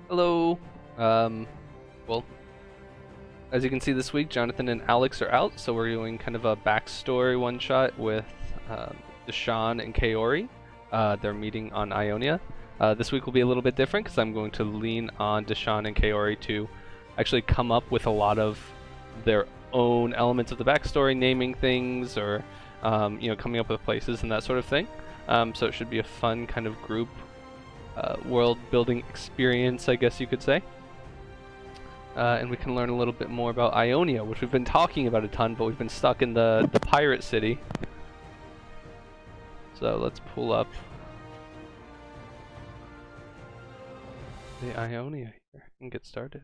Hello. Um, well, as you can see this week, Jonathan and Alex are out, so we're doing kind of a backstory one-shot with um, Dashaan and Kaori. They're meeting on Ionia. This week will be a little bit different because I'm going to lean on Dashaan and Kaori to actually come up with a lot of their own elements of the backstory, naming things or coming up with places and that sort of thing. So it should be a fun kind of group world building experience, I guess you could say. And we can learn a little bit more about Ionia, which we've been talking about a ton, but we've been stuck in the pirate city. So let's pull up the Ionia here and get started.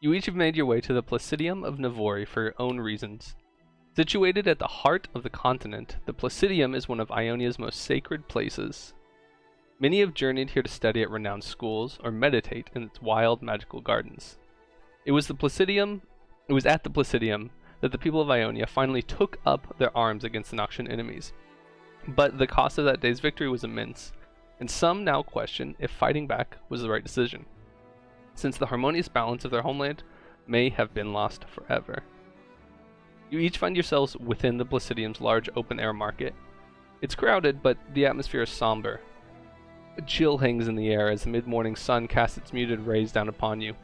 You each have made your way to the Placidium of Navori for your own reasons. Situated at the heart of the continent, the Placidium is one of Ionia's most sacred places. Many have journeyed here to study at renowned schools or meditate in its wild, magical gardens. It was at the Placidium that the people of Ionia finally took up their arms against the Noxian enemies. But the cost of that day's victory was immense, and some now question if fighting back was the right decision, since the harmonious balance of their homeland may have been lost forever. You each find yourselves within the Placidium's large open-air market. It's crowded, but the atmosphere is somber. A chill hangs in the air as the mid-morning sun casts its muted rays down upon you.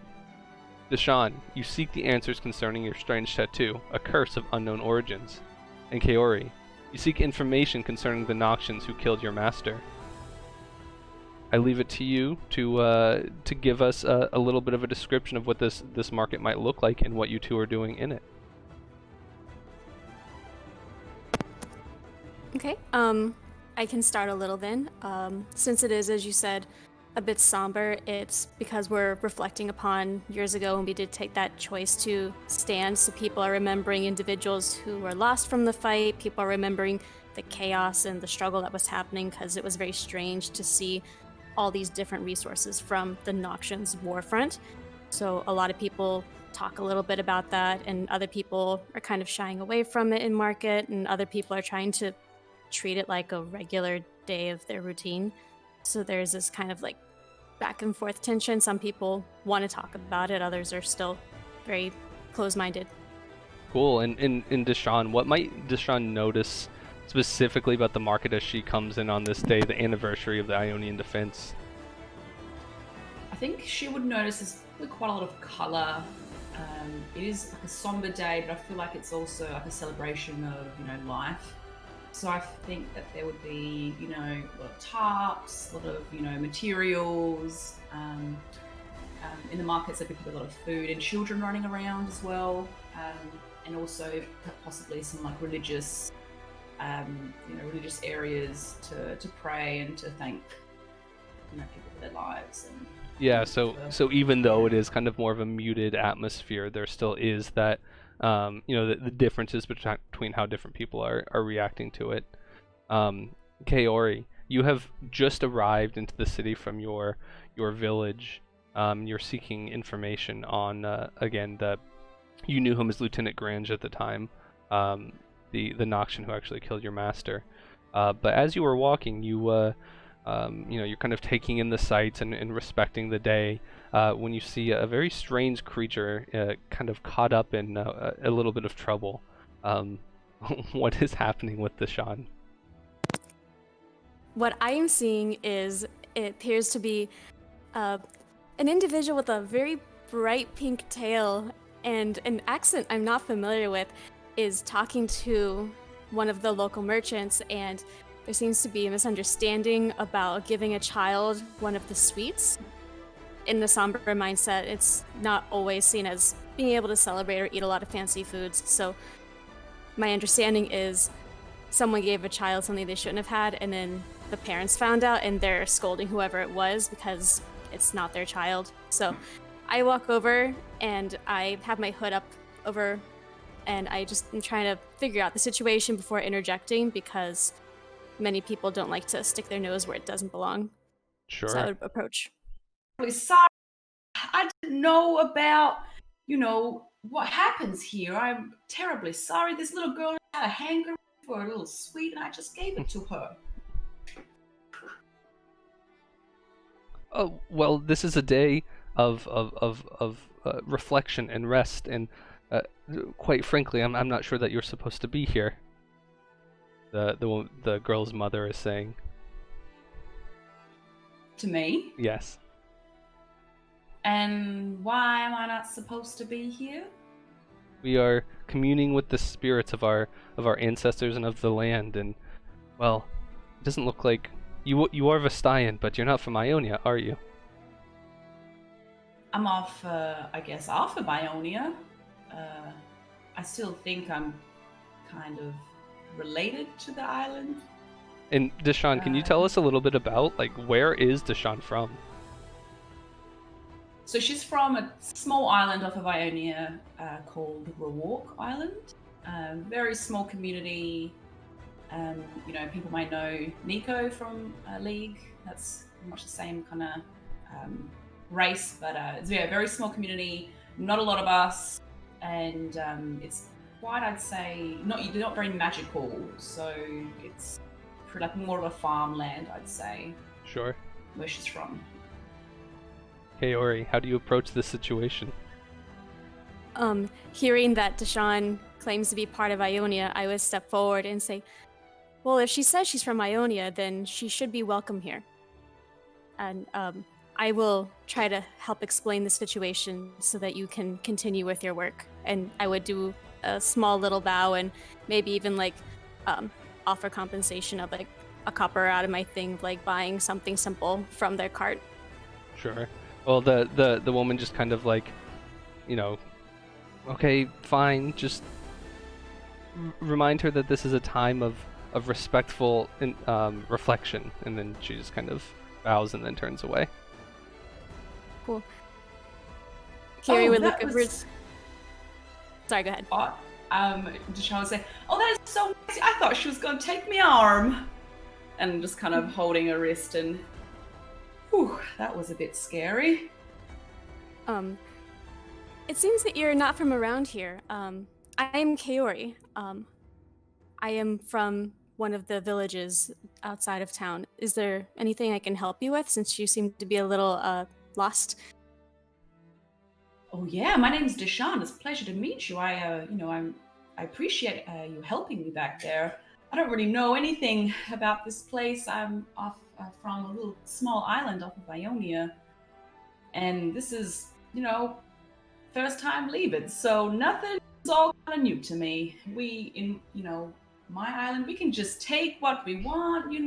Dashaan, you seek the answers concerning your strange tattoo, a curse of unknown origins. And Kaori, you seek information concerning the Noxians who killed your master. I leave it to you to give us a little bit of a description of what this market might look like and what you two are doing in it. Okay, I can start a little then. Since it is, as you said, a bit somber, it's because we're reflecting upon years ago when we did take that choice to stand. So people are remembering individuals who were lost from the fight. People are remembering the chaos and the struggle that was happening because it was very strange to see all these different resources from the Noxians warfront. So a lot of people talk a little bit about that, and other people are kind of shying away from it in market, and other people are trying to treat it like a regular day of their routine. So there's this kind of like back and forth tension. Some people want to talk about it, others are still very close-minded. Cool. And in Dashaan, what might Dashaan notice specifically about the market as she comes in on this day, the anniversary of the Ionian defense? I think she would notice there's quite a lot of colour. It is like a somber day, but I feel like it's also like a celebration of, life. So I think that there would be, a lot of tarps, a lot of, materials. In the markets, there'd be a lot of food and children running around as well. And also possibly some like religious, religious areas to pray and to thank, people for their lives. And Yeah, so even though it is kind of more of a muted atmosphere, there still is that the differences between how different people are reacting to it. Kaori, you have just arrived into the city from your village. You're seeking information on again you knew him as Lieutenant Grange at the time, the Noxian who actually killed your master. But as you were walking, you're kind of taking in the sights and respecting the day when you see a very strange creature kind of caught up in a little bit of trouble. What is happening with Dashaan? What I am seeing is it appears to be an individual with a very bright pink tail and an accent I'm not familiar with is talking to one of the local merchants, and there seems to be a misunderstanding about giving a child one of the sweets. In the somber mindset, it's not always seen as being able to celebrate or eat a lot of fancy foods. So my understanding is someone gave a child something they shouldn't have had, and then the parents found out and they're scolding whoever it was because it's not their child. So I walk over and I have my hood up over, and I just am trying to figure out the situation before interjecting because many people don't like to stick their nose where it doesn't belong. Sure. So I would approach. Sorry, I didn't know about, what happens here. I'm terribly sorry. This little girl had a hankering for a little sweet, and I just gave it to her. Oh, well, this is a day of reflection and rest, and uh, quite frankly, I'm not sure that you're supposed to be here. The girl's mother is saying. To me? Yes. And why am I not supposed to be here? We are communing with the spirits of our ancestors and of the land, and well, it doesn't look like you are Vestayan, but you're not from Ionia, are you? I'm off, I guess, off of Ionia. I still think I'm kind of related to the island. And Dashaan, can you tell us a little bit about, like, where is Dashaan from? So she's from a small island off of Ionia called Rewalk Island. Very small community. People might know Nico from League. That's much the same kind of race, but it's a very small community. Not a lot of us, and it's quite, I'd say, not very magical. So it's like more of a farmland, I'd say. Sure. Where she's from. Kaori, how do you approach this situation? Hearing that Dashaan claims to be part of Ionia, I would step forward and say, well, if she says she's from Ionia, then she should be welcome here. And I will try to help explain the situation so that you can continue with your work. And I would do a small little bow and maybe even offer compensation of like a copper out of my thing, like buying something simple from their cart. Sure. Well, the woman just kind of like, okay, fine, just remind her that this is a time of respectful reflection, and then she just kind of bows and then turns away. Cool. Kaori would look over. Was... Sorry, go ahead. Dashaan would say, "Oh, that is so nice. I thought she was going to take my arm," and just kind of holding her wrist, and whew, that was a bit scary. It seems that you're not from around here. I am Kaori. I am from one of the villages outside of town. Is there anything I can help you with, since you seem to be a little lost? Oh yeah, my name's Dashaan. It's a pleasure to meet you. I appreciate you helping me back there. I don't really know anything about this place. I'm off from a little small island off of Ionia, and this is, first time leaving, so nothing's all kind of new to me. We, in my island, we can just take what we want, we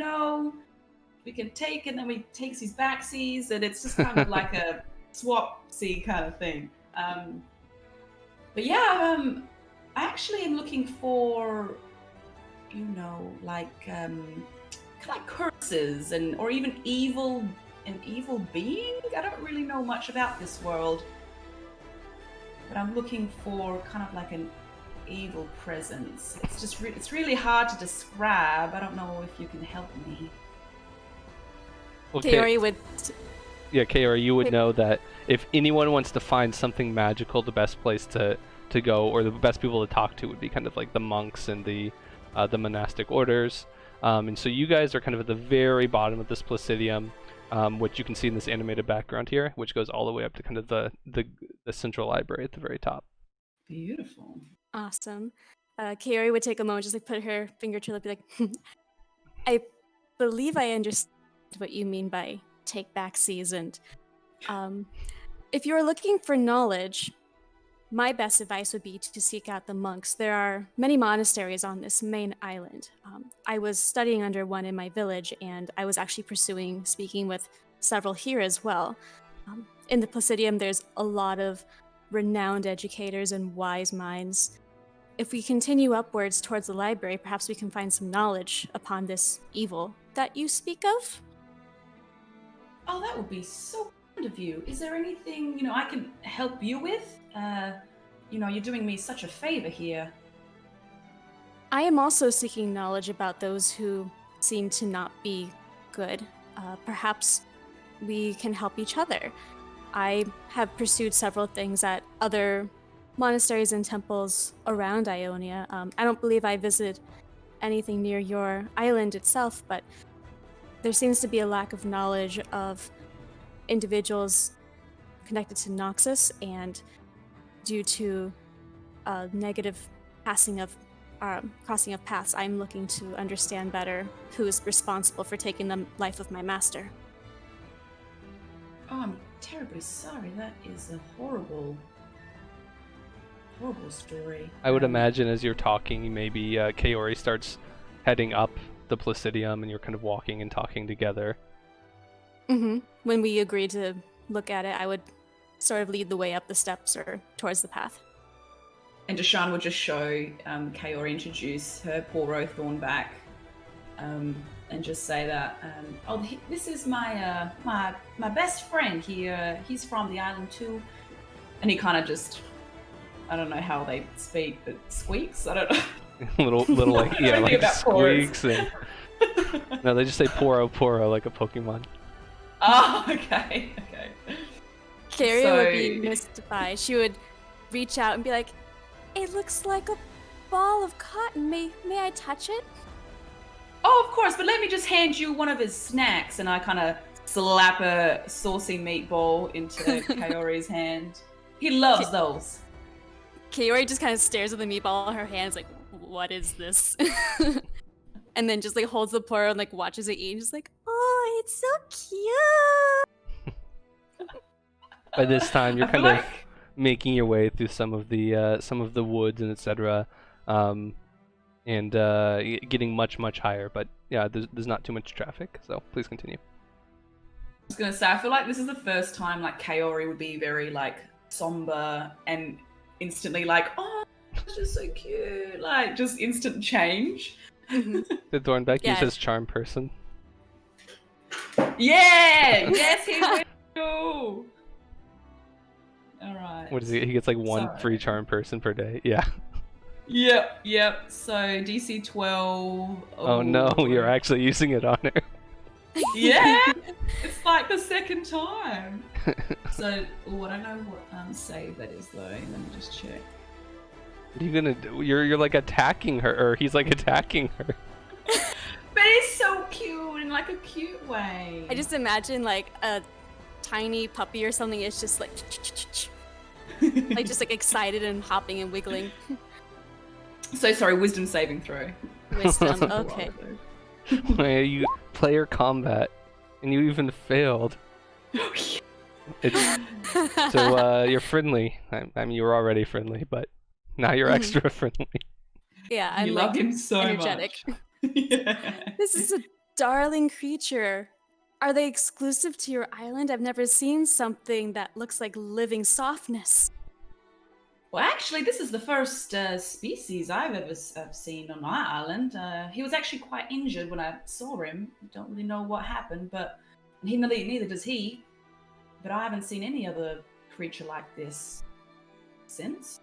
can take, and then we take these backsies, and it's just kind of like a swap-see kind of thing. But yeah, I actually am looking for, like curses or even an evil being. I don't really know much about this world, but I'm looking for kind of like an evil presence. It's just it's really hard to describe. I don't know if you can help me. Well, Kaori would... Yeah, Kaori, you would know that if anyone wants to find something magical, the best place to go, or the best people to talk to, would be kind of like the monks and the monastic orders. And so you guys are kind of at the very bottom of this Placidium, which you can see in this animated background here, which goes all the way up to kind of the central library at the very top. Beautiful. Awesome. Kaori would take a moment, just like put her finger to her lip, be like, I believe I understand what you mean by take back seasoned. If you're looking for knowledge, my best advice would be to seek out the monks. There are many monasteries on this main island. I was studying under one in my village, and I was actually pursuing speaking with several here as well. In the Placidium, there's a lot of renowned educators and wise minds. If we continue upwards towards the library, perhaps we can find some knowledge upon this evil that you speak of. Oh, that would be so kind of you. Is there anything, I can help you with? You're doing me such a favor here. I am also seeking knowledge about those who seem to not be good. Perhaps we can help each other. I have pursued several things at other monasteries and temples around Ionia. I don't believe I visited anything near your island itself, but there seems to be a lack of knowledge of individuals connected to Noxus, and due to negative crossing of paths, I'm looking to understand better who is responsible for taking the life of my master. Oh, I'm terribly sorry. That is a horrible story. I would imagine as you're talking, maybe Kaori starts heading up the Placidium, and you're kind of walking and talking together. Mm-hmm. When we agreed to look at it, I would sort of lead the way up the steps or towards the path. And Dashaan would just show Kaori introduce her Poro Thornback, and just say that, this is my my best friend. He's from the island too, and he kind of just, I don't know how they speak, but squeaks. I don't know. little like like squeaks Poros. and no, they just say Poro like a Pokemon. Oh, okay. Carrie So- would be mystified. She would reach out and be like, "It looks like a ball of cotton. May I touch it?" Oh, of course, but let me just hand you one of his snacks, and I kind of slap a saucy meatball into Kaori's hand. He loves those. Kaori just kind of stares at the meatball in her hands, like, "What is this?" And then just like holds the Poro and like watches it eat, and just like, "Oh, it's so cute." By this time, you're I feel kind of like- making your way through some of the woods and etc. And getting much higher. But yeah, there's not too much traffic, so please continue. I was gonna say, I feel like this is the first time like Kaori would be very like somber and instantly like, "Oh, it's just so cute," like just instant change. Did Thornbeck Yeah. use his charm person? Yeah, yes, he will. All right. What is he? He gets like one Sorry. free charm person per day. Yeah. Yep. So DC 12. Oh no, you're actually using it on her. Yeah, it's like the second time. So, I don't know what save that is though. Let me just check. What are you gonna do? You're like attacking her, or he's like attacking her. But it's so cute in like a cute way. I just imagine like a tiny puppy or something is just like, like just like excited and hopping and wiggling. So sorry, wisdom saving throw. Wisdom. Okay. Why you player combat, and you even failed. It's, so you're friendly. I mean, you were already friendly, but now you're extra friendly. Yeah, I'm You like love him so energetic. much. Yeah. This is a darling creature. Are they exclusive to your island? I've never seen something that looks like living softness. Well, actually, this is the first species I've ever seen on my island. He was actually quite injured when I saw him. Don't really know what happened, but neither does he. But I haven't seen any other creature like this since.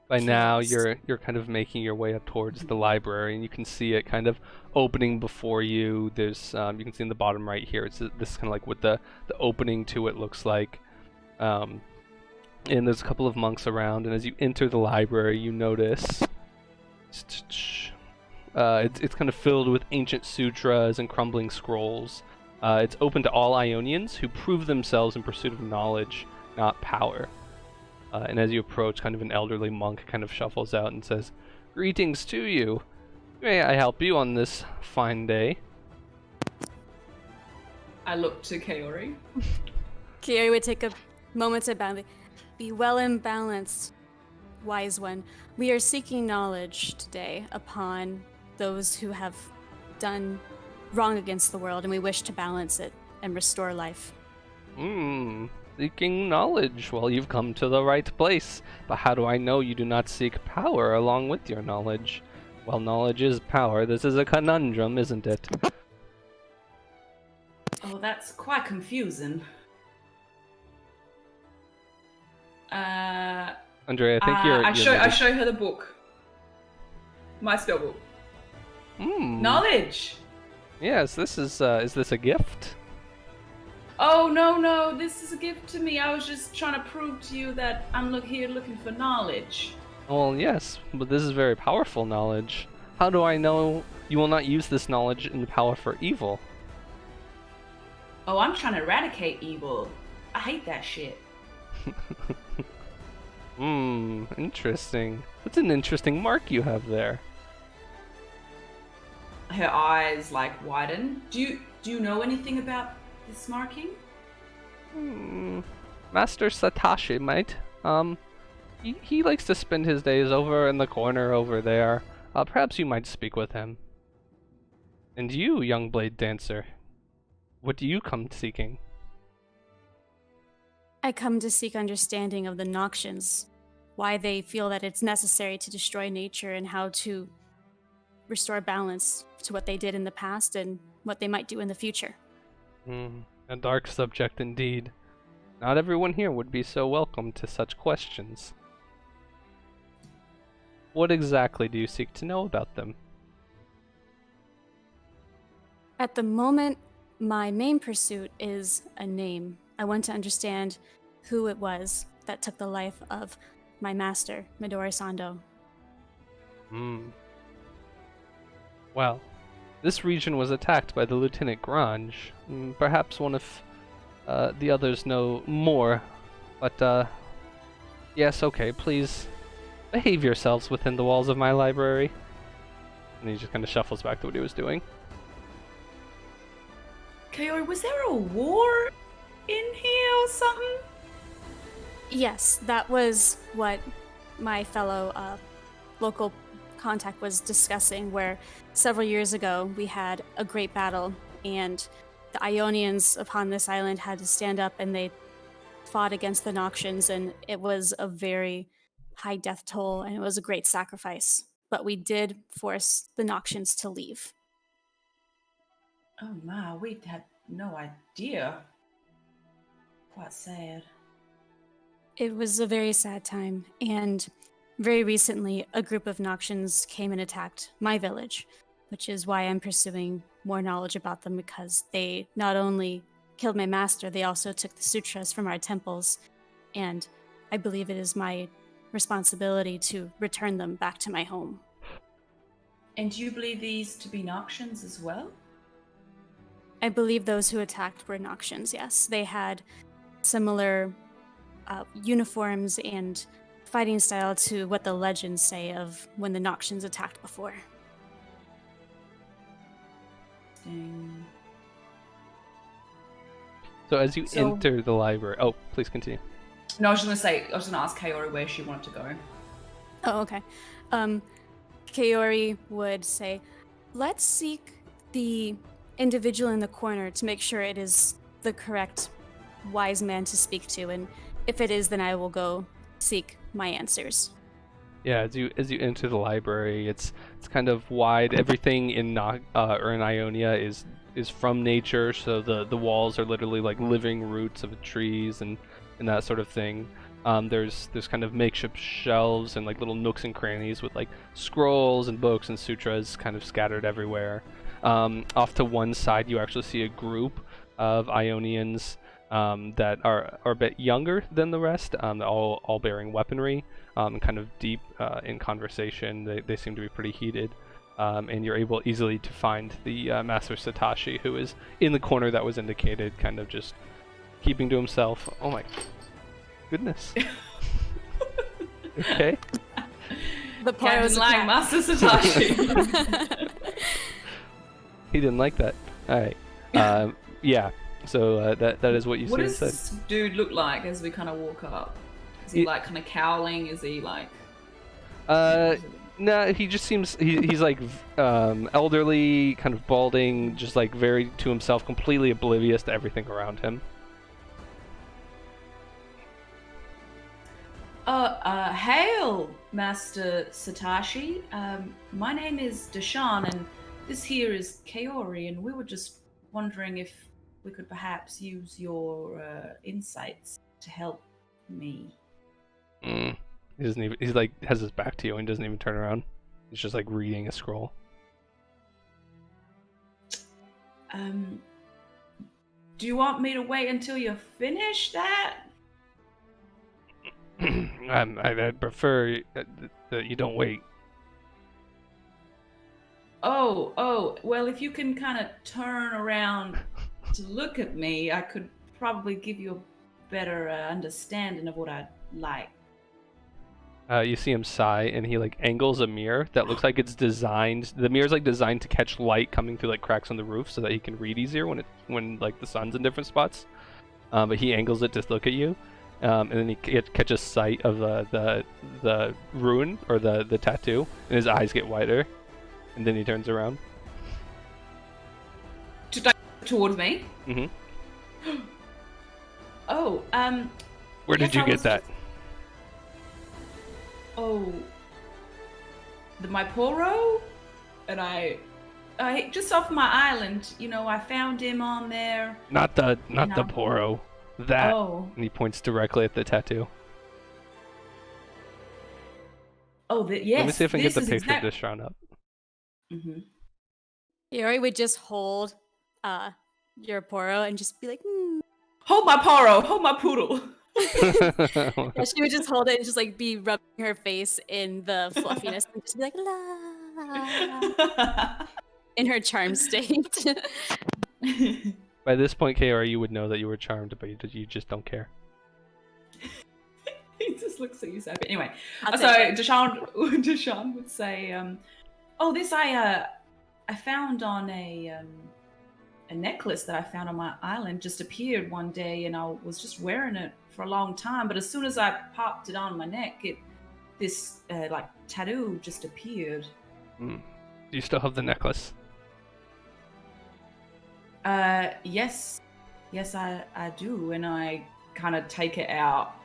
By now, Curious. you're kind of making your way up towards the library, and you can see it kind of opening before you. There's you can see in the bottom right here. It's this kind of like what the opening to it looks like. And there's a couple of monks around, and as you enter the library, you notice it's kind of filled with ancient sutras and crumbling scrolls. It's open to all Ionians who prove themselves in pursuit of knowledge, not power. And as you approach, kind of an elderly monk kind of shuffles out and says, "Greetings to you. May I help you on this fine day?" I look to Kaori. Kaori would take a moment to bound. Be well and balanced, wise one. We are seeking knowledge today upon those who have done wrong against the world, and we wish to balance it and restore life. Seeking knowledge. Well, you've come to the right place. But how do I know you do not seek power along with your knowledge? Well, knowledge is power. This is a conundrum, isn't it? Oh, that's quite confusing. Andre, I think you're... I show her the book. My spell book. Knowledge. Yes, this is this a gift? Oh, no, this is a gift to me. I was just trying to prove to you that I'm here looking for knowledge. Well, yes, but this is very powerful knowledge. How do I know you will not use this knowledge in the power for evil? Oh, I'm trying to eradicate evil. I hate that shit. Interesting. That's an interesting mark you have there. Her eyes like widen. Do you know anything about this marking? Master Satoshi might. He likes to spend his days over in the corner over there. Perhaps you might speak with him. And you, young blade dancer, what do you come seeking? I come to seek understanding of the Noxians, why they feel that it's necessary to destroy nature and how to restore balance to what they did in the past and what they might do in the future. A dark subject indeed. Not everyone here would be so welcome to such questions. What exactly do you seek to know about them? At the moment, my main pursuit is a name. I want to understand who it was that took the life of my master, Midori Sando. Well, this region was attacked by the Lieutenant Grange. Perhaps one of the others know more, but yes, okay, please behave yourselves within the walls of my library. And he just kind of shuffles back to what he was doing. Kaori, was there a war in here or something? Yes, that was what my fellow local contact was discussing, where several years ago we had a great battle and the Ionians upon this island had to stand up and they fought against the Noxians, and it was a very high death toll and it was a great sacrifice. But we did force the Noxians to leave. Oh my, we had no idea. Quite sad. It was a very sad time, and very recently a group of Noxians came and attacked my village, which is why I'm pursuing more knowledge about them, because they not only killed my master, they also took the sutras from our temples, and I believe it is my responsibility to return them back to my home. And do you believe these to be Noxians as well? I believe those who attacked were Noxians, yes. They had similar uniforms and fighting style to what the legends say of when the Noxians attacked before. So as you enter the library... Oh, please continue. No, I was just going to ask Kaori where she wanted to go. Oh, okay. Kaori would say, let's seek the individual in the corner to make sure it is the correct wise man to speak to, and if it is, then I will go seek my answers. Yeah, as you enter the library, it's kind of wide. Everything in Ionia is from nature, so the walls are literally like living roots of trees and that sort of thing. There's kind of makeshift shelves and like little nooks and crannies with like scrolls and books and sutras kind of scattered everywhere. Off to one side, you actually see a group of Ionians that are a bit younger than the rest, all bearing weaponry, kind of deep in conversation. They seem to be pretty heated, and you're able easily to find the Master Satoshi, who is in the corner that was indicated, kind of just keeping to himself. Oh my goodness. Okay. The part was like Master Satoshi. He didn't like that. All right. Yeah. So that is what you see. What does this dude look like as we kind of walk up? Is he like kind of cowling? Is he like? No, he just seems he's like elderly, kind of balding, just like very to himself, completely oblivious to everything around him. Hail, Master Satoshi. My name is Dashaan, and this here is Kaori, and we were just wondering if we could perhaps use your insights to help me. He doesn't even. He's like has his back to you and doesn't even turn around. He's just like reading a scroll. Do you want me to wait until you finish that? I'd prefer that you don't wait. Oh, well, if you can kind of turn around to look at me, I could probably give you a better understanding of what I'd like. You see him sigh, and he like angles a mirror that looks like it's designed. The mirror's like designed to catch light coming through like cracks on the roof, so that he can read easier when like the sun's in different spots. But he angles it to look at you, and then he catches sight of the rune or the tattoo, and his eyes get wider, and then he turns around. Towards me. Mm-hmm. Oh, Where did you get that? Oh, my Poro, and I just off my island. You know, I found him on there. Not the Poro. That. Oh. And he points directly at the tattoo. Oh, yes. Let me see if I can get the picture of Dashaan up. Mm-hmm. Yori would just hold your Poro and just be like, Hold my Poro, hold my poodle. Yeah, she would just hold it and just like be rubbing her face in the fluffiness and just be like, la, in her charmed state. By this point, Kaori, you would know that you were charmed, but you just don't care. He just looks at you so. Anyway, I'll so take it. Dashaan would say, "Oh, this I found on a necklace that I found on my island. Just appeared one day, and I was just wearing it for a long time. But as soon as I popped it on my neck, this like tattoo just appeared." Do you still have the necklace? Yes, I do, and I kind of take it out.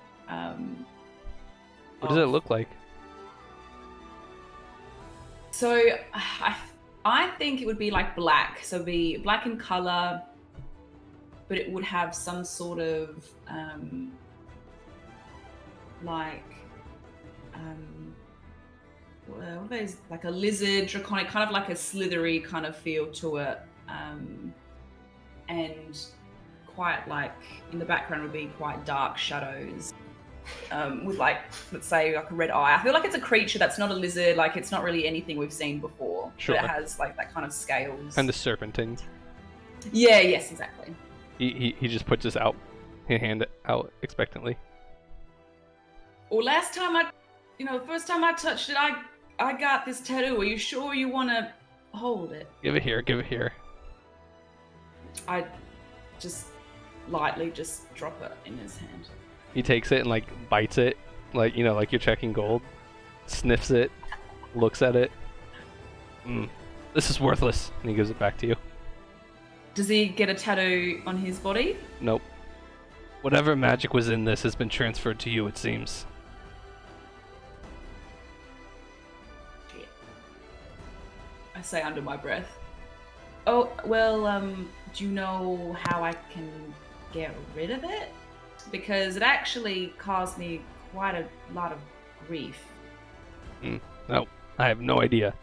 What does it look like? So I think it would be like black, so be black in color, but it would have some sort of what are those, like a lizard, draconic, kind of like a slithery kind of feel to it, and quite like in the background would be quite dark shadows. With like, let's say, like a red eye. I feel like it's a creature that's not a lizard, like it's not really anything we've seen before. Sure. But it has like that kind of scales. And the serpentine. Yeah, yes, exactly. He just puts his hand out expectantly. Well, last time the first time I touched it, I got this tattoo. Are you sure you want to hold it? Give it here. I just lightly just drop it in his hand. He takes it and like bites it, like like you're checking gold. Sniffs it, looks at it. This is worthless, and he gives it back to you. Does he get a tattoo on his body? Nope. Whatever magic was in this has been transferred to you, it seems. Shit. I say under my breath. Oh, well, do you know how I can get rid of it? Because it actually caused me quite a lot of grief. No, I have no idea.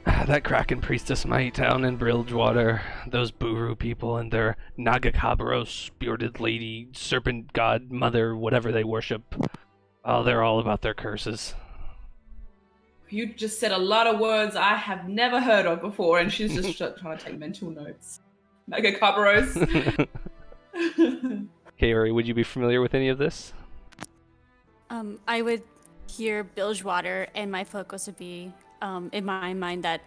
That Kraken priestess might down in Bridgewater, those Buru people and their Nagakabros, bearded lady, serpent god, mother, whatever they worship. Oh, they're all about their curses. You just said a lot of words I have never heard of before, and she's just trying to take mental notes. Nagakabros. Kaori, would you be familiar with any of this? I would hear Bilgewater, and my focus would be, in my mind, that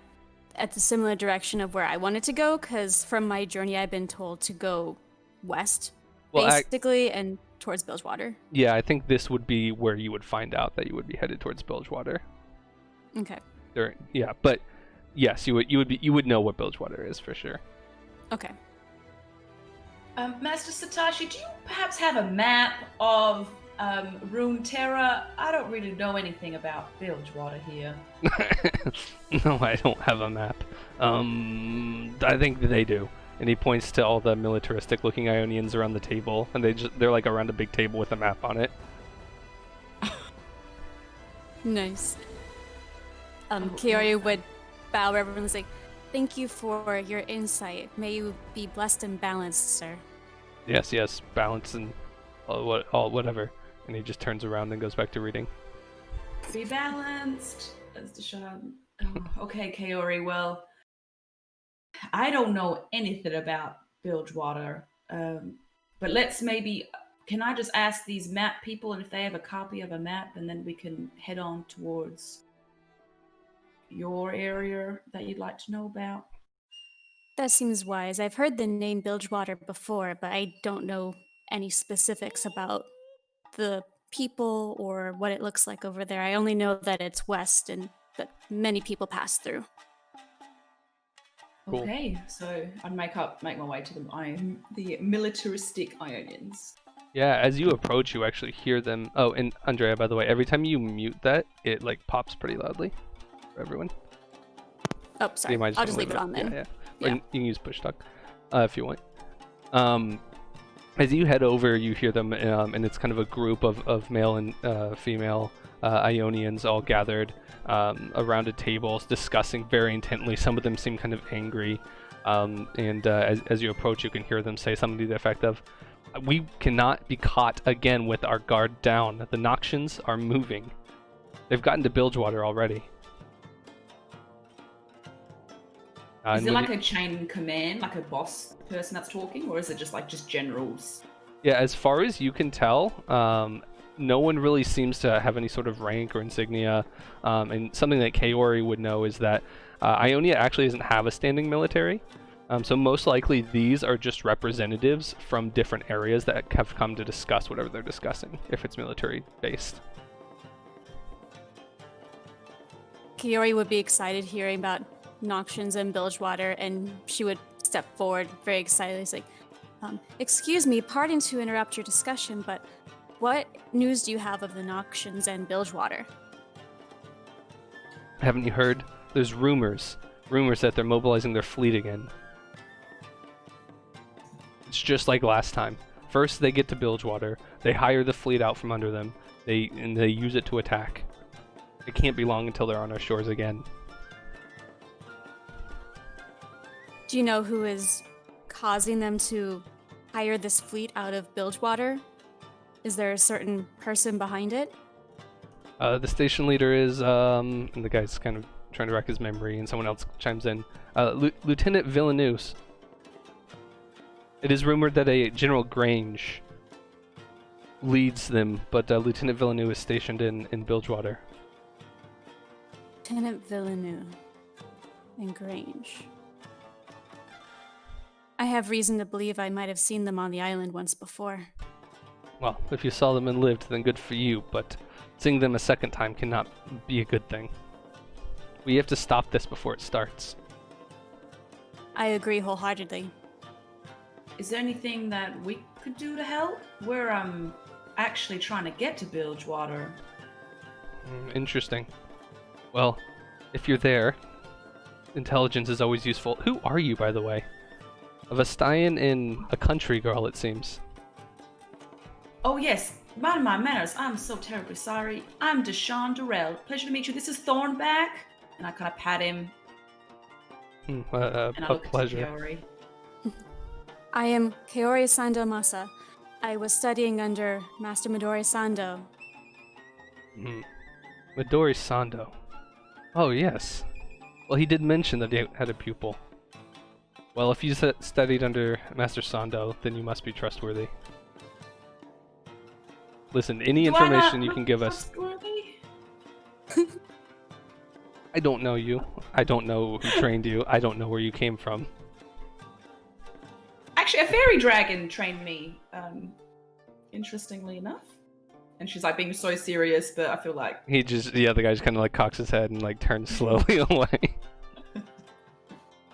at the similar direction of where I wanted to go, because from my journey, I've been told to go west, basically, and towards Bilgewater. Yeah, I think this would be where you would find out that you would be headed towards Bilgewater. Okay. Yeah, but yes, you would know what Bilgewater is for sure. Okay. Master Satoshi, do you perhaps have a map of Runeterra? I don't really know anything about Bilgewater here. No, I don't have a map. I think they do. And he points to all the militaristic-looking Ionians around the table, and they're like around a big table with a map on it. Nice. Kaori would bow over and say, "Thank you for your insight. May you be blessed and balanced, sir." Yes, balance and all whatever. And he just turns around and goes back to reading. Be balanced, as Dashaan. Oh, okay, Kaori, well, I don't know anything about Bilgewater, but let's maybe. Can I just ask these map people, and if they have a copy of a map, and then we can head on towards your area that you'd like to know about? That seems wise. I've heard the name Bilgewater before, but I don't know any specifics about the people or what it looks like over there. I only know that it's west and that many people pass through. Cool. Okay, so I'd make my way to the militaristic Ionians. Yeah, as you approach, you actually hear them. Oh, and Andrea, by the way, every time you mute that, it like pops pretty loudly for everyone. Oh, So sorry. you might I'll just leave it on then. Yeah. Yeah. Or you can use push talk if you want. As you head over, you hear them, and it's kind of a group of male and female Ionians all gathered around a table, discussing very intently. Some of them seem kind of angry, and as you approach, you can hear them say something to the effect of, "We cannot be caught again with our guard down. The Noxians are moving. They've gotten to Bilgewater already." Is there like a chain command, like a boss person that's talking, or is it just generals? Yeah, as far as you can tell, no one really seems to have any sort of rank or insignia. And something that Kaori would know is that Ionia actually doesn't have a standing military. So most likely these are just representatives from different areas that have come to discuss whatever they're discussing, if it's military based. Kaori would be excited hearing about Noxians and Bilgewater, and she would step forward very excitedly. It's like, excuse me, pardon to interrupt your discussion, but what news do you have of the Noxians and Bilgewater? Haven't you heard? There's rumors that they're mobilizing their fleet again. It's just like last time. First they get to Bilgewater, they hire the fleet out from under them, they use it to attack. It can't be long until they're on our shores again. Do you know who is causing them to hire this fleet out of Bilgewater? Is there a certain person behind it? The station leader is, and the guy's kind of trying to rack his memory, and someone else chimes in. Lieutenant Villeneuve. It is rumored that a General Grange leads them, but Lieutenant Villeneuve is stationed in Bilgewater. Lieutenant Villeneuve and Grange. I have reason to believe I might have seen them on the island once before. Well, if you saw them and lived, then good for you, but seeing them a second time cannot be a good thing. We have to stop this before it starts. I agree wholeheartedly. Is there anything that we could do to help? We're actually trying to get to Bilgewater. Interesting. Well, if you're there, intelligence is always useful. Who are you, by the way? A Vestayan and a country girl, it seems. Oh yes, mind my manners. I'm so terribly sorry. I'm Dashaan Durrell. Pleasure to meet you. This is Thornback. And I kind of pat him. And I look pleasure. at Kaori. I am Kaori Sando Masa. I was studying under Master Midori Sando. Midori Sando. Oh, yes. Well, he did mention that he had a pupil. Well, if you studied under Master Sando, then you must be trustworthy. Listen, any information you can give us. I don't know you. I don't know who trained you. I don't know where you came from. Actually, a fairy dragon trained me, interestingly enough. And she's like being so serious, but I feel like... The other guy just kind of like cocks his head and like turns slowly away.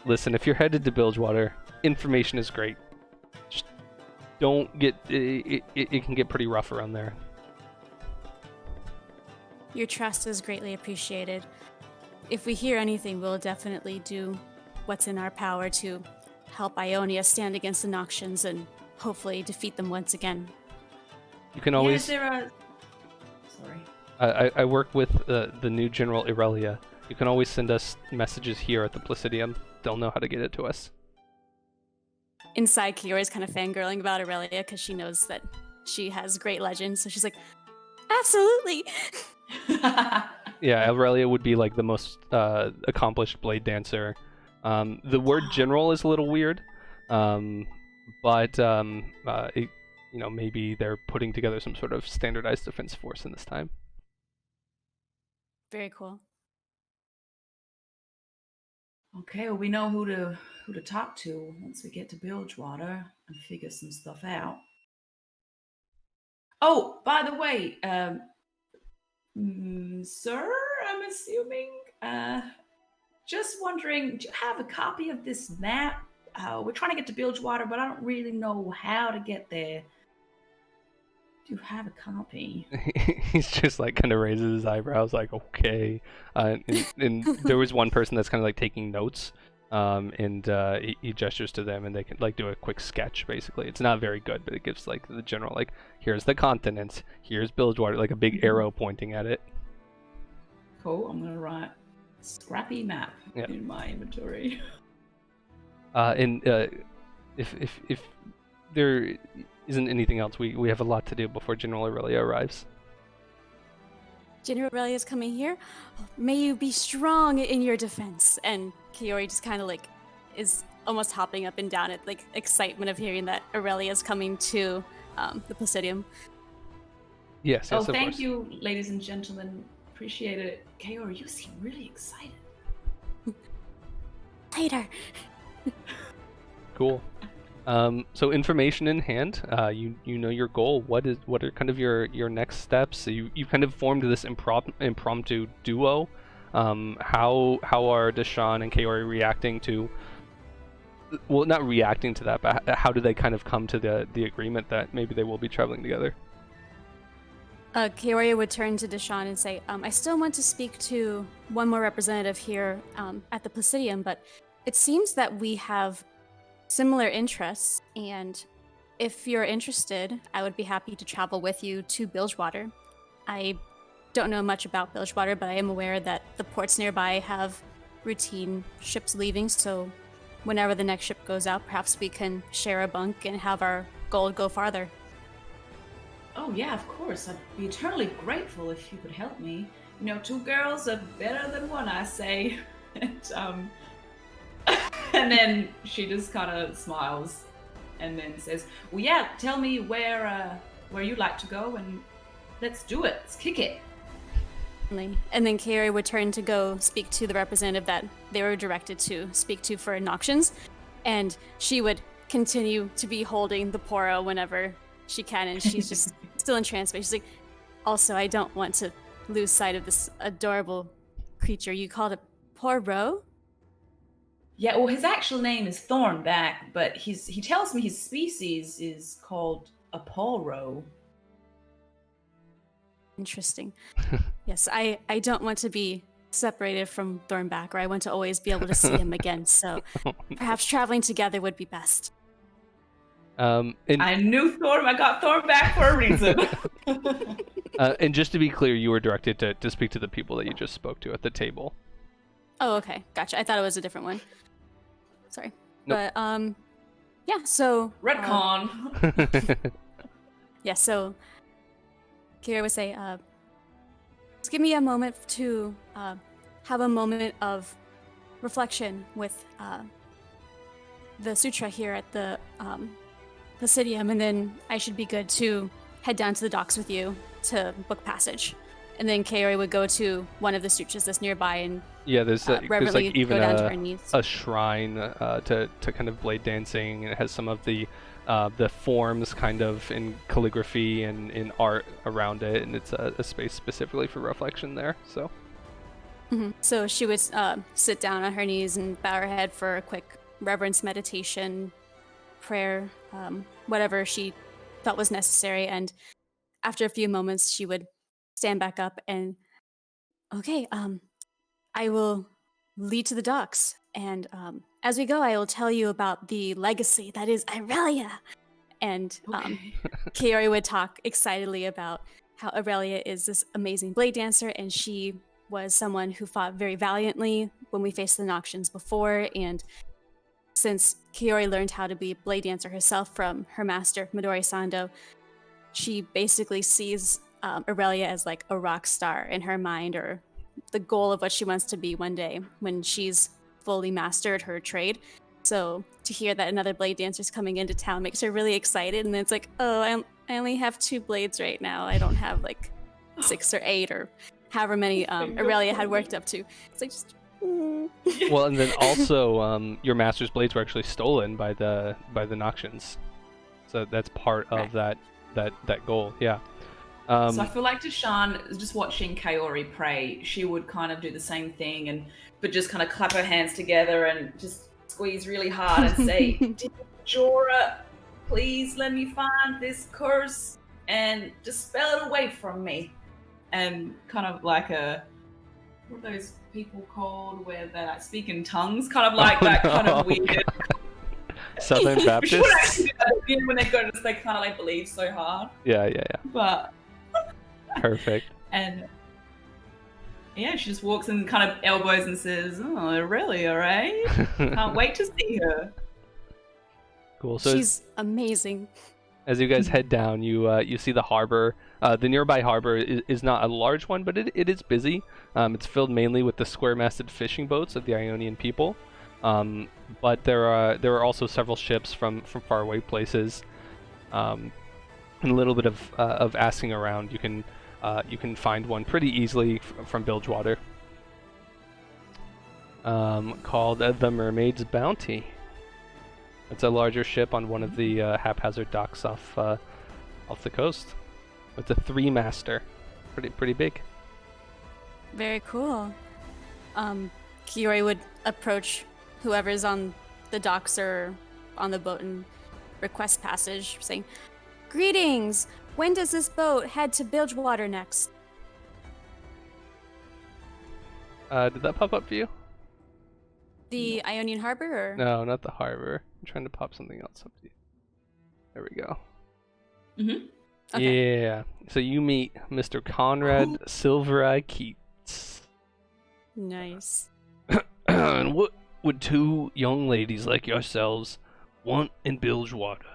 Listen, if you're headed to Bilgewater, information is great. Just don't get... It can get pretty rough around there. Your trust is greatly appreciated. If we hear anything, we'll definitely do what's in our power to help Ionia stand against the Noxians and hopefully defeat them once again. You can always... Is there a... Sorry. I work with the new General Irelia. You can always send us messages here at the Placidium. They'll know how to get it to us. Inside, Kiyora's kind of fangirling about Irelia because she knows that she has great legends. So she's like, absolutely! Yeah, Irelia would be like the most accomplished blade dancer The word general is a little weird, but maybe they're putting together some sort of standardized defense force in this time. Very cool. Okay, well, we know who to talk to once we get to Bilgewater and figure some stuff out. Oh, by the way, sir, I'm assuming. Just wondering, do you have a copy of this map? We're trying to get to Bilgewater, but I don't really know how to get there. Do you have a copy? He's just like kind of raises his eyebrows, like okay. And there was one person that's kind of like taking notes, and he gestures to them, and they can like do a quick sketch. Basically, it's not very good, but it gives like the general like here's the continents, here's Bilgewater, like a big arrow pointing at it. Cool. I'm gonna write scrappy map in my inventory. If there isn't anything else, we have a lot to do before General Aurelia arrives. General Aurelia is coming here. May you be strong in your defense. And Kaori just kind of like is almost hopping up and down at like excitement of hearing that Aurelia is coming to the Placidium. Yes, oh, of thank course. you, ladies and gentlemen. Appreciate it. Kaori, you seem really excited. Later. Cool. So information in hand, you know your goal. What are kind of your next steps? You kind of formed this impromptu duo. How are Dashaan and Kaori reacting to? Well, not reacting to that, but how do they kind of come to the agreement that maybe they will be traveling together? Kaori would turn to Dashaan and say, I still want to speak to one more representative here at the Placidium, but it seems that we have similar interests, and if you're interested, I would be happy to travel with you to Bilgewater. I don't know much about Bilgewater, but I am aware that the ports nearby have routine ships leaving, so whenever the next ship goes out, perhaps we can share a bunk and have our gold go farther. Oh yeah, of course. I'd be eternally grateful if you could help me. You know, two girls are better than one, I say. And then she just kind of smiles and then says, well, yeah, tell me where you'd like to go and let's do it. Let's kick it. And then Kaori would turn to go speak to the representative that they were directed to speak to for Noxians, and she would continue to be holding the Poro whenever she can, and she's just still in trance. She's like, also, I don't want to lose sight of this adorable creature. You called it Poro? Yeah, well, his actual name is Thornback, but he tells me his species is called a Poro. Interesting. Yes, I don't want to be separated from Thornback, or I want to always be able to see him again, so perhaps traveling together would be best. I knew I got Thornback for a reason. And just to be clear, you were directed to speak to the people that you just spoke to at the table. Oh, okay. Gotcha. I thought it was a different one. Sorry. Nope. But, yeah, so... Retcon. Yeah, so... Kira would say, just give me a moment to have a moment of reflection with the sutra here at the Placidium, and then I should be good to head down to the docks with you to book passage. And then Kaori would go to one of the sutras that's nearby and there's like even go down to her knees. a shrine to kind of blade dancing, and it has some of the forms kind of in calligraphy and in art around it, and it's a space specifically for reflection there. So So she would sit down on her knees and bow her head for a quick reverence meditation, prayer, whatever she felt was necessary. And after a few moments, she would stand back up and, okay, I will lead to the docks. And as we go, I will tell you about the legacy that is Aurelia. And Kaori would talk excitedly about how Aurelia is this amazing blade dancer, and she was someone who fought very valiantly when we faced the Noxians before. And since Kaori learned how to be a blade dancer herself from her master, Midori Sando, she basically sees Aurelia as like a rock star in her mind, or the goal of what she wants to be one day when she's fully mastered her trade. So to hear that another blade dancer's coming into town makes her really excited. And then it's like, oh, I only have 2 blades right now. I don't have like 6 or 8 or however many Aurelia had worked up to. It's like just. Well, and then also your master's blades were actually stolen by the Noxians, so that's part of that goal. Yeah. So I feel like Dashaan, just watching Kaori pray, she would kind of do the same thing, but just kind of clap her hands together and just squeeze really hard and say, Jorah, please let me find this curse and dispel it away from me. And kind of like what are those people called where they like speak in tongues? Kind of like kind of weird. Southern Baptists? When they go to, they kind of like believe so hard. Yeah. But perfect. And yeah, she just walks and kind of elbows and says, "Oh, really? All right. Can't wait to see her." Cool. So she's amazing. As you guys head down, you see the harbor. The nearby harbor is not a large one, but it is busy. It's filled mainly with the square-masted fishing boats of the Ionian people. But there are also several ships from faraway places. And a little bit of asking around, you can find one pretty easily from Bilgewater. Called the Mermaid's Bounty. It's a larger ship on one of the haphazard docks off the coast. It's a 3-master, pretty big. Very cool. Kaori would approach whoever's on the docks or on the boat and request passage, saying, "Greetings! When does this boat head to Bilgewater next?" Did that pop up for you? The Ionian Harbor, or? No, not the harbor. I'm trying to pop something else up to you. There we go. Mm-hmm. Okay. Yeah. So you meet Mr. Conrad Silvereye Keats. Nice. And what would 2 young ladies like yourselves want in Bilgewater?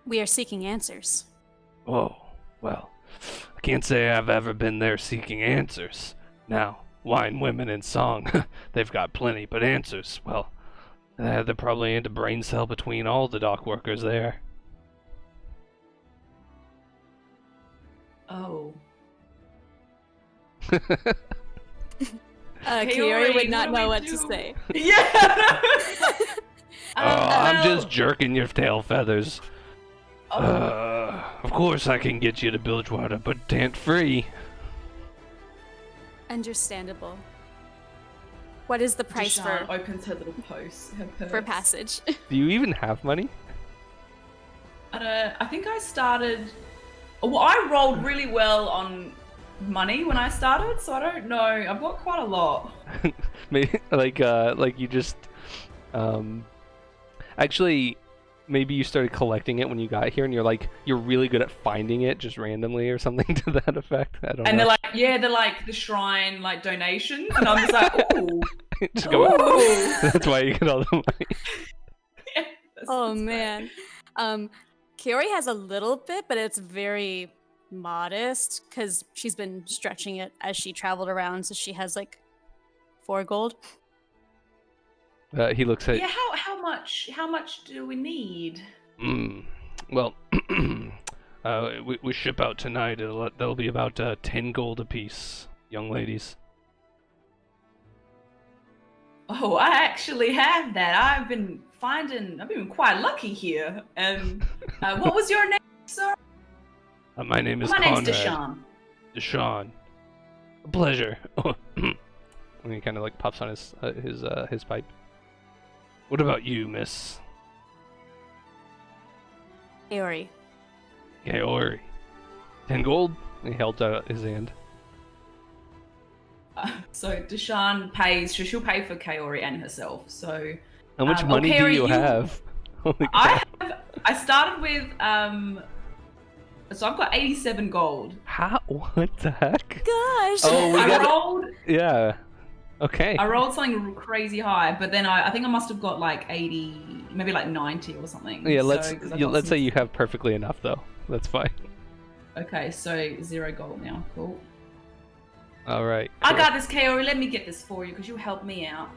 We are seeking answers. Oh, well, I can't say I've ever been there seeking answers. Now, wine, women, and song, they've got plenty, but answers, well, there probably ain't a brain cell between all the dock workers there. Oh. Kaori would not what do know we what do? to say. Yeah. I'm just jerking your tail feathers. Oh. Of course I can get you to Bilgewater, but tan't free. Understandable. What is the price Dashaan for opens her little purse. passage? Do you even have money? I think I started. Well, I rolled really well on money when I started, so I don't know. I've got quite a lot. Maybe like you just actually maybe you started collecting it when you got here and you're really good at finding it just randomly or something to that effect. I don't know. And they're like the shrine like donations, and I'm just like, ooh. Just go. Ooh. That's why you get all the money. Yeah, Oh man. Kaori has a little bit, but it's very modest because she's been stretching it as she traveled around, so she has like 4 gold. He looks at. Yeah, how much do we need? Well, we ship out tonight. That'll be about 10 gold apiece, young ladies. Oh, I actually have that. I've been quite lucky here. And what was your name, sir? My name is My Conrad. name's Dashaan. Dashaan. A pleasure. And he kind of like puffs on his pipe. What about you, Miss Kaori. Kaori? 10 gold? And he held out his hand. So Dashaan pays. She'll pay for Kaori and herself. So How much money do Kaori, you have? Holy I crap. started with so I've got 87 gold. How? What the heck? Gosh. Oh, I rolled. Yeah. Okay. I rolled something crazy high, but then I think I must have got like 80, maybe like 90 or something. Yeah. So, Let's say you have perfectly enough though. That's fine. Okay, so 0 gold now. Cool. All right. I got this, Kaori. Let me get this for you because you helped me out.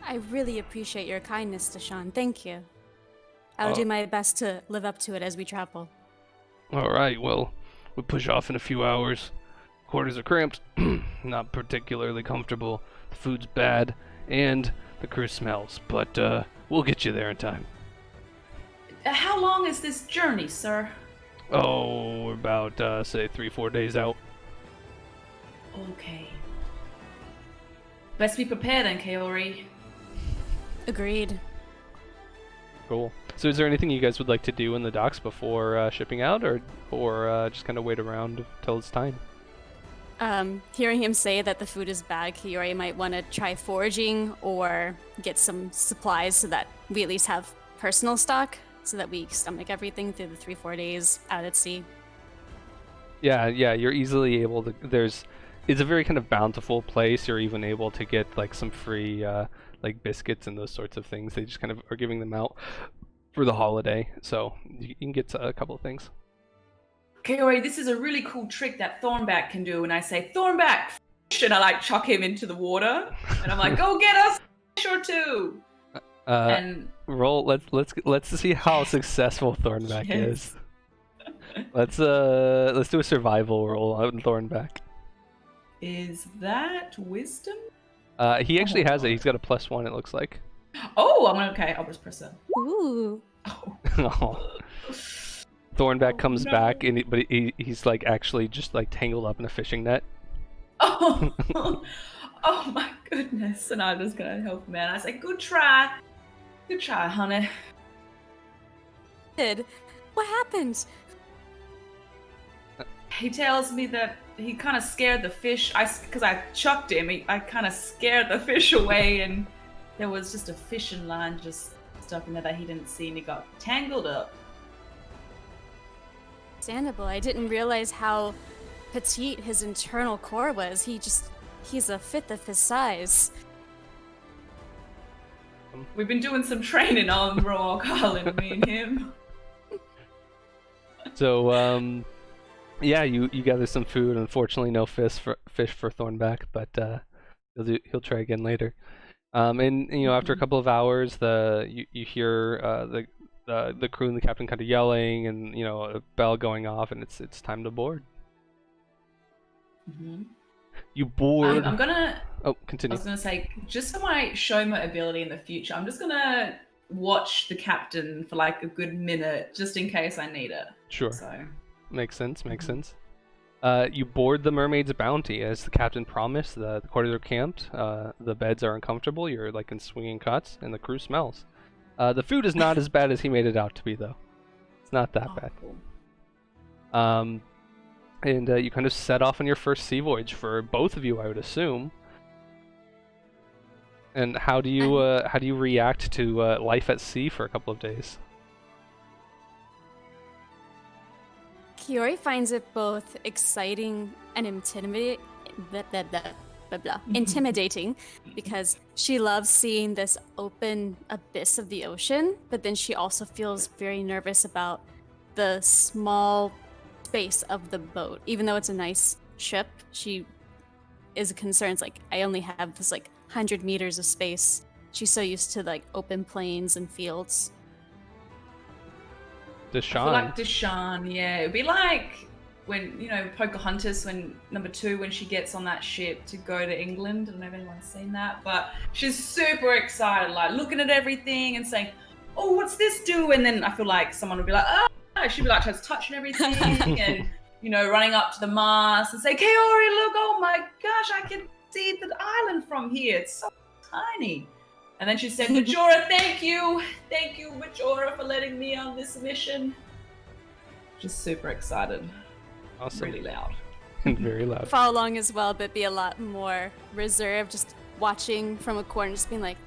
I really appreciate your kindness, Dashaan. Thank you. I'll do my best to live up to it as we travel. All right. Well, we push off in a few hours. Quarters are cramped, not particularly comfortable. The food's bad, and the crew smells. But we'll get you there in time. How long is this journey, sir? Oh, we're about say 3-4 days out. Okay. Best be prepared then, Kaori. Agreed. Cool. So is there anything you guys would like to do in the docks before shipping out, or just kind of wait around till it's time? Hearing him say that the food is bad, Kaori might want to try foraging or get some supplies so that we at least have personal stock, so that we stomach everything through the 3-4 days out at sea. Yeah, you're easily able to. It's a very kind of bountiful place. You're even able to get like some free like biscuits and those sorts of things. They just kind of are giving them out for the holiday, so you can get a couple of things. Kaori, this is a really cool trick that Thornback can do. And I say, Thornback, fish, and I like chuck him into the water, and I'm like, go get us a fish or two. And roll. Let's see how successful Thornback is. Let's do a survival roll on Thornback. Is that wisdom? He actually has it. He's got a +1. It looks like. Oh, okay. I'll just press it. Ooh. Oh. Thornback comes back, but he's like actually just like tangled up in a fishing net. Oh, oh my goodness! And I'm just gonna help him out. I say, good try, honey. What happened? He tells me that he kind of scared the fish. Because I chucked him. I kind of scared the fish away, and there was just a fishing line just stuck in there that he didn't see, and he got tangled up. Understandable. I didn't realize how petite his internal core was. He's a fifth of his size. We've been doing some training on Rock Island, me and him. So, yeah, you gather some food. Unfortunately, no fish for Thornback, but he'll try again later. And after a couple of hours, you hear the crew and the captain kind of yelling, and a bell going off, and it's time to board. Mm-hmm. You board. I'm gonna. Oh, continue. I was gonna say, just for my show my ability in the future, I'm just gonna watch the captain for like a good minute, just in case I need it. Sure. So. Makes sense. You board the Mermaid's Bounty as the captain promised. The quarters are camped. The beds are uncomfortable. You're like in swinging cots, and the crew smells. The food is not as bad as he made it out to be, though. It's not that bad. Cool. And you kind of set off on your first sea voyage for both of you, I would assume. And how do you react to life at sea for a couple of days? Kaori finds it both exciting and intimidating because she loves seeing this open abyss of the ocean, but then she also feels very nervous about the small space of the boat. Even though it's a nice ship, she is concerned, like, I only have this like 100 meters of space. She's so used to like open plains and fields. I feel like Dashaan, yeah. It'd be like when, Pocahontas, when number 2, when she gets on that ship to go to England. I don't know if anyone's seen that, but she's super excited, like looking at everything and saying, oh, what's this do? And then I feel like someone would be like, oh, she'd be like just touching everything and, running up to the mast and say, Kaori, look, oh my gosh, I can see the island from here. It's so tiny. And then she said, Majora, thank you, Majora, for letting me on this mission. Just super excited. Awesome. Really loud. Very loud. Follow along as well, but be a lot more reserved, just watching from a corner, just being like.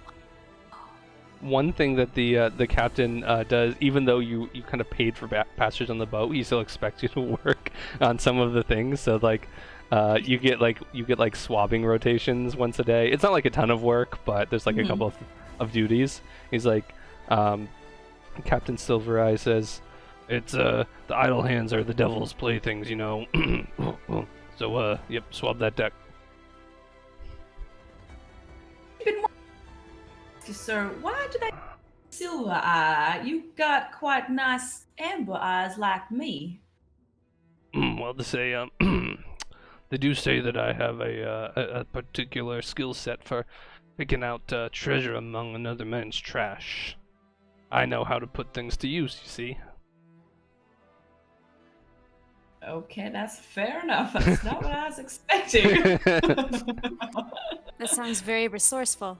One thing that the captain does, even though you kind of paid for passage on the boat, he still expects you to work on some of the things. So like, you get like swabbing rotations once a day. It's not like a ton of work, but there's like a couple of duties. He's like, Captain Silvereye says, it's the idle hands are the devil's playthings, So, yep, swab that deck. Sir, why do they silver eye? You got quite nice amber eyes like me. Well, to say, they do say that I have a particular skill set for picking out treasure among another man's trash. I know how to put things to use, you see. Okay, that's fair enough. That's not what I was expecting. That sounds very resourceful.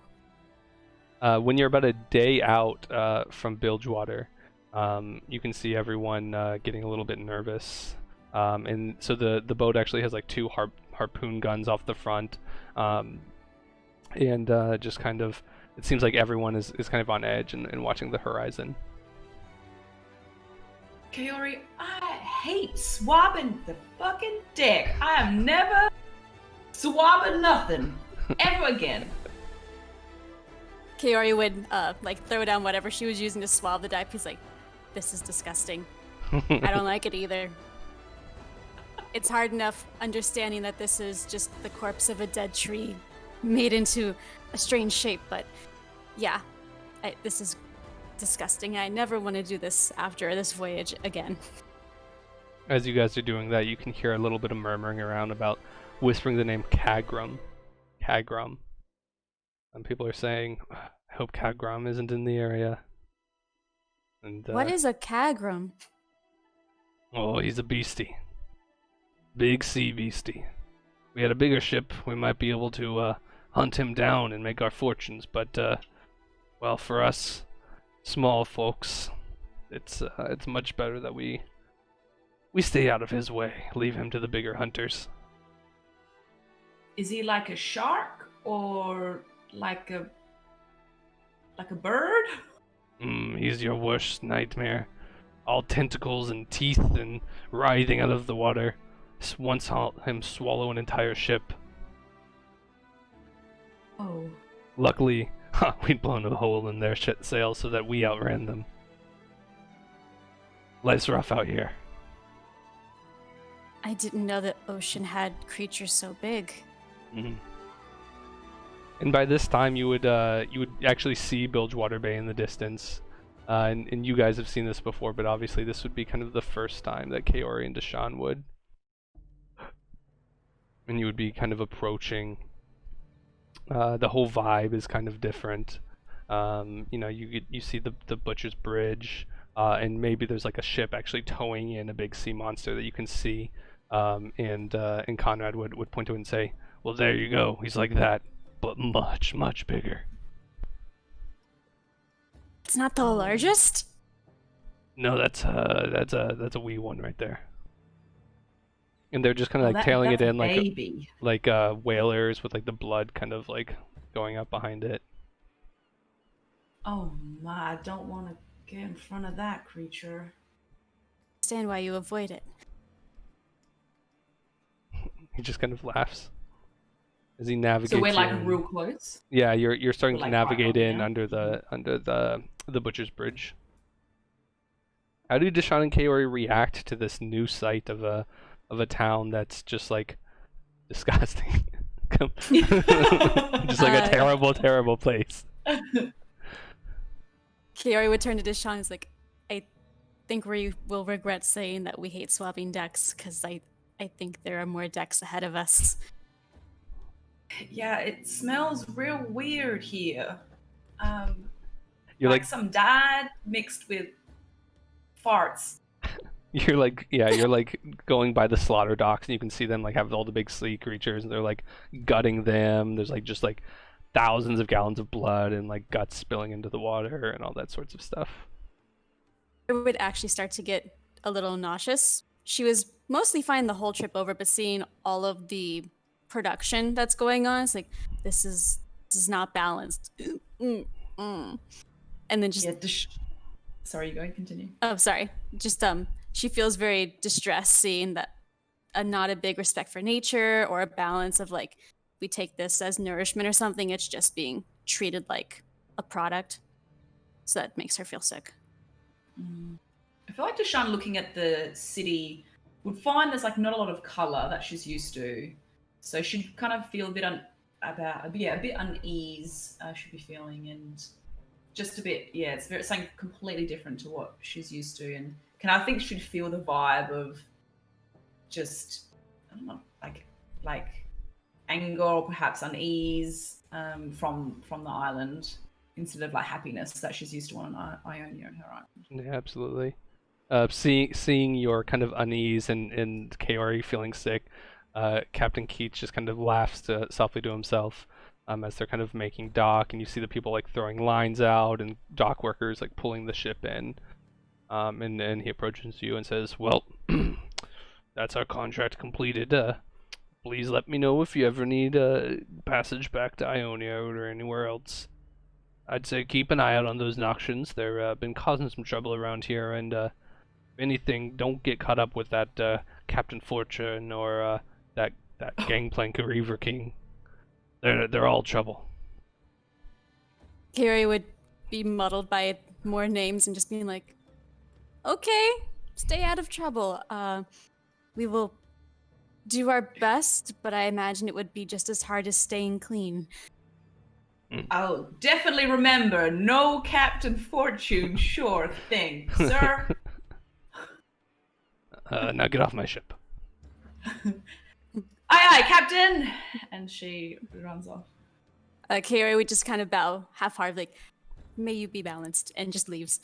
When you're about a day out from Bilgewater, you can see everyone getting a little bit nervous. And so the boat actually has like two harpoon guns off the front. And just kind of, it seems like everyone is kind of on edge and watching the horizon. Kaori, I hate swabbing the fucking deck. I am never swabbing nothing ever again. Kaori would like throw down whatever she was using to swab the deck. He's like, "This is disgusting. I don't like it either." It's hard enough understanding that this is just the corpse of a dead tree made into a strange shape, but yeah, this is disgusting. I never want to do this after this voyage again. As you guys are doing that, you can hear a little bit of murmuring around about whispering the name Kagrum. Kagrum. And people are saying, I hope Kagrum isn't in the area. And What is a Kagrum? Oh, he's a beastie. Big sea beastie. We had a bigger ship, we might be able to hunt him down and make our fortunes, but well, for us small folks, it's much better that we stay out of his way, leave him to the bigger hunters. Is he like a shark or like a bird? He's your worst nightmare. All tentacles and teeth and writhing out of the water. Once saw him swallow an entire ship. Oh. Luckily, we'd blown a hole in their sail so that we outran them. Life's rough out here. I didn't know the ocean had creatures so big. And by this time, you would actually see Bilgewater Bay in the distance, and you guys have seen this before, but obviously this would be kind of the first time that Kaori and Dashaan would. And you would be kind of approaching. The whole vibe is kind of different. You know, you see the Butcher's Bridge, and maybe there's like a ship actually towing in a big sea monster that you can see. And Conrad would point to it and say, "Well, there you go. He's like that, but much, much bigger." It's not the largest? No, that's a wee one right there. And they're just kind of like tailing it in like whalers with like the blood kind of like going up behind it. Oh my, I don't want to get in front of that creature. Understand why you avoid it. He just kind of laughs as he navigates. So we're like in. real close? Yeah, you're starting We're, to like, navigate right in now? under the Butcher's Bridge. How do Dashaan and Kaori react to this new sight of a town that's just like disgusting? Just like a terrible place. Kaori would turn to Dashaan and is like, I think we will regret saying that we hate swapping decks, because I think there are more decks ahead of us. Yeah, it smells real weird here. You're like like some dye mixed with farts. you're like going by the slaughter docks and you can see them like have all the big sea creatures and they're like gutting them. There's like just like thousands of gallons of blood and like guts spilling into the water and all that sorts of stuff. It would actually start to get a little nauseous. She was mostly fine the whole trip over, but seeing all of the production that's going on, it's like, this is not balanced. And then just sorry, you go ahead, continue. Oh, sorry. Just she feels very distressed seeing that not a big respect for nature or a balance of like, we take this as nourishment or something. It's just being treated like a product. So that makes her feel sick. I feel like Dashaan looking at the city would find there's like not a lot of color that she's used to, so she'd kind of feel a bit a bit unease. She'd be feeling, and just a bit, yeah, it's something completely different to what she's used to, and I think she'd feel the vibe of just, I don't know, like anger or perhaps unease from the island, instead of like happiness that she's used to on Ionia and her island. Yeah, absolutely. Seeing your kind of unease and Kaori feeling sick, Captain Keats just kind of laughs softly to himself as they're kind of making dock, and you see the people like throwing lines out and dock workers like pulling the ship in. And then he approaches you and says, "Well, that's our contract completed. Please let me know if you ever need passage back to Ionia or anywhere else. I'd say keep an eye out on those Noxians. They've been causing some trouble around here, and if anything, don't get caught up with that Captain Fortune or that Gangplank or Reaver King. They're all trouble." Kaori would be muddled by more names and just being like, "Okay, stay out of trouble. We will do our best, but I imagine it would be just as hard as staying clean." I'll definitely remember, no Captain Fortune, sure thing, sir. Now get off my ship. Aye, Captain! And she runs off. Kaori would just kind of bow half-hearted, like, "May you be balanced," and just leaves.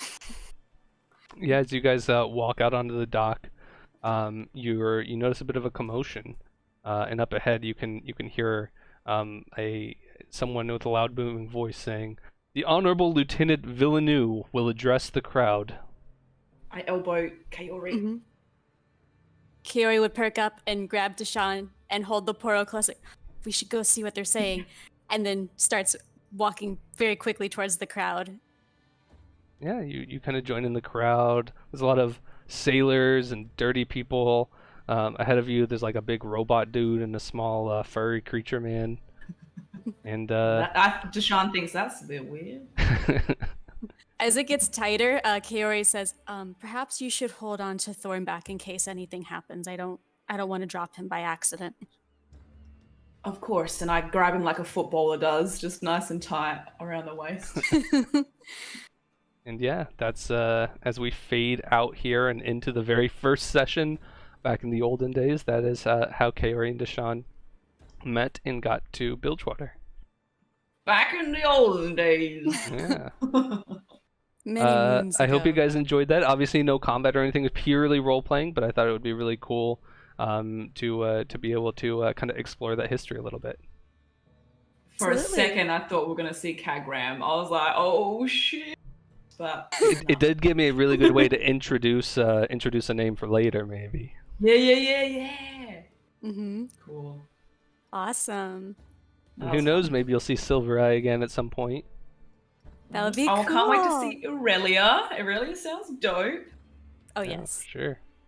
Yeah, as you guys walk out onto the dock, you notice a bit of a commotion, and up ahead you can hear someone with a loud booming voice saying, "The Honorable Lieutenant Villeneuve will address the crowd." I elbow Kaori. Mm-hmm. Kaori would perk up and grab Dashaan and hold the portal close, like, "We should go see what they're saying," and then starts walking very quickly towards the crowd. Yeah, you kind of join in the crowd. There's a lot of sailors and dirty people. Ahead of you, there's like a big robot dude and a small furry creature man. And Dashaan thinks that's a bit weird. As it gets tighter, Kaori says, "Perhaps you should hold on to Thornback in case anything happens. I don't want to drop him by accident." Of course, and I grab him like a footballer does, just nice and tight around the waist. And yeah, that's as we fade out here and into the very first session back in the olden days. That is how Kaori and Dashaan met and got to Bilgewater. Back in the olden days. Yeah. Many moons I hope ago. you guys enjoyed that. Obviously, no combat or anything. It's purely role playing, but I thought it would be really cool to be able to kind of explore that history a little bit. For a Absolutely. second, I thought we were gonna see Kagram. I was like, "Oh shit!" But It did give me a really good way to introduce a name for later, maybe. Yeah. Mm-hmm. Cool. Awesome. And who knows? Maybe you'll see Silver Eye again at some point. That would be I cool. can't wait to see Aurelia. Aurelia sounds dope. Oh, Yeah, yes. for sure.